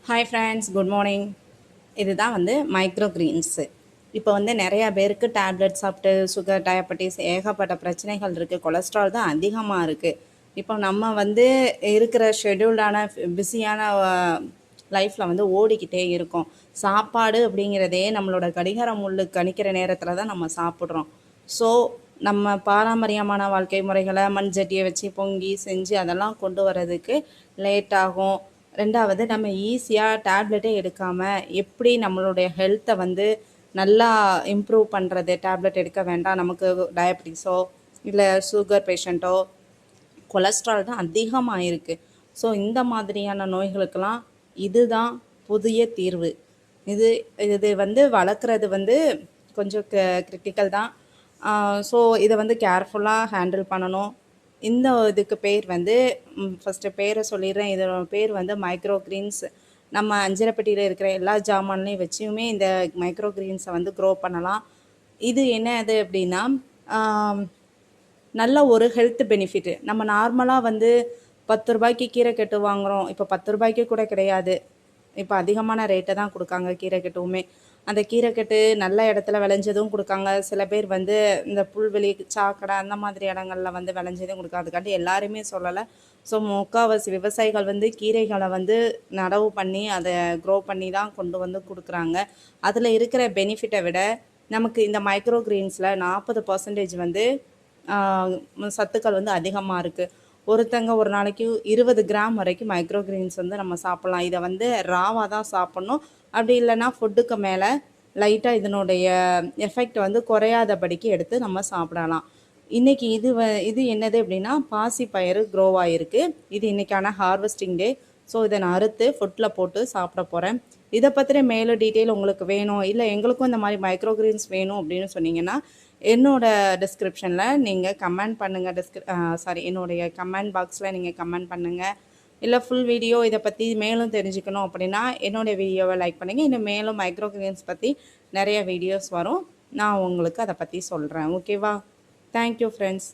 Hi friends, good morning. இதுதான் micro greens. இப்போ நிறையா பேருக்கு டேப்லெட் சாப்பிட்டு சுகர், டயபெட்டிஸ் ஏகப்பட்ட பிரச்சனைகள் இருக்குது. கொலஸ்ட்ரால் தான் அதிகமாக இருக்குது. இப்போ நம்ம இருக்கிற ஷெட்யூல்டான பிஸியான லைஃப்பில் ஓடிக்கிட்டே இருக்கோம். சாப்பாடு அப்படிங்கிறதே நம்மளோட கடிகார முள்ளு கணிக்கிற நேரத்தில் தான் நம்ம சாப்பிட்றோம். ஸோ நம்ம பாரம்பரியமான வாழ்க்கை முறைகளை மண் சட்டியை வச்சு பொங்கி செஞ்சு அதெல்லாம் கொண்டு வர்றதுக்கு லேட் ஆகும். ரெண்டாவது, நம்ம ஈஸியாக டேப்லெட்டே எடுக்காமல் எப்படி நம்மளுடைய ஹெல்த்தை நல்லா இம்ப்ரூவ் பண்ணுறது. டேப்லெட் எடுக்க வேண்டாம், நமக்கு டயபெட்டிஸோ இல்லை சுகர் பேஷண்ட்டோ கொலஸ்ட்ரால் தான் அதிகமாக இருக்குது. ஸோ இந்த மாதிரியான நோய்களுக்கெல்லாம் இதுதான் புதிய தீர்வு. இது இது வளர்க்குறது கொஞ்சம் கிரிட்டிக்கல் தான். ஸோ இதை கேர்ஃபுல்லாக ஹேண்டில் பண்ணணும். இந்த இதுக்கு பேர் ஃபஸ்ட்டு பேரை சொல்லிடுறேன். இதோட பேர் மைக்ரோ கிரீன்ஸ். நம்ம அஞ்சரைப்பெட்டியில் இருக்கிற எல்லா ஜாமான்லையும் வச்சுமே இந்த மைக்ரோ கிரீன்ஸை க்ரோ பண்ணலாம். இது என்னது அப்படின்னா, நல்ல ஒரு ஹெல்த் பெனிஃபிட்டு. நம்ம நார்மலாக 10 ரூபாய்க்கு கீரை கட்டு வாங்குகிறோம். இப்போ 10 ரூபாய்க்கு கூட கிடையாது, இப்போ அதிகமான ரேட்டை தான் கொடுக்காங்க கீரை கட்டுவுமே. அந்த கீரைக்கட்டு நல்ல இடத்துல விளைஞ்சதும் கொடுக்காங்க. சில பேர் இந்த புல்வெளி, சாக்கடை அந்த மாதிரி இடங்களில் விளைஞ்சதும் கொடுக்காங்க. அதுக்காண்டி எல்லாருமே சொல்லலை. ஸோ முக்கால்வாசி விவசாயிகள் கீரைகளை நடவு பண்ணி அதை க்ரோ பண்ணி தான் கொண்டு கொடுக்குறாங்க. அதில் இருக்கிற பெனிஃபிட்டை விட நமக்கு இந்த மைக்ரோ கிரீன்ஸில் 40% சத்துக்கள் அதிகமாக இருக்குது. ஒருத்தங்க ஒரு நாளைக்கு 20 கிராம் வரைக்கும் மைக்ரோ கிரீன்ஸ் நம்ம சாப்பிட்லாம். இதை ராவாக தான் சாப்பிட்ணும். அப்படி இல்லைன்னா ஃபுட்டுக்கு மேலே லைட்டாக இதனுடைய எஃபெக்ட் குறையாதபடிக்கு எடுத்து நம்ம சாப்பிடலாம். இன்றைக்கி இது என்னது அப்படின்னா, பாசி பயிறு க்ரோ ஆகிருக்கு. இது இன்றைக்கான ஹார்வெஸ்டிங் டே. ஸோ இதை நான் அறுத்து ஃபுட்டில் போட்டு சாப்பிட போகிறேன். இதை பற்றின மேலும் டீட்டெயில் உங்களுக்கு வேணும், இல்லை எங்களுக்கும் இந்த மாதிரி மைக்ரோ கிரீன்ஸ் வேணும் அப்படின்னு சொன்னீங்கன்னா என்னோடய டிஸ்கிரிப்ஷனில் நீங்கள் கமெண்ட் பண்ணுங்கள். என்னுடைய கமெண்ட் பாக்ஸில் நீங்கள் கமெண்ட் பண்ணுங்கள். இல்லை ஃபுல் வீடியோ இதை பற்றி மேலும் தெரிஞ்சுக்கணும் அப்படின்னா என்னுடைய வீடியோவை லைக் பண்ணுங்கள். இன்னும் மேலும் மைக்ரோ கிரீன்ஸ் பற்றி நிறைய வீடியோஸ் வரும். நான் உங்களுக்கு அதை பற்றி சொல்கிறேன். ஓகேவா? Thank you friends.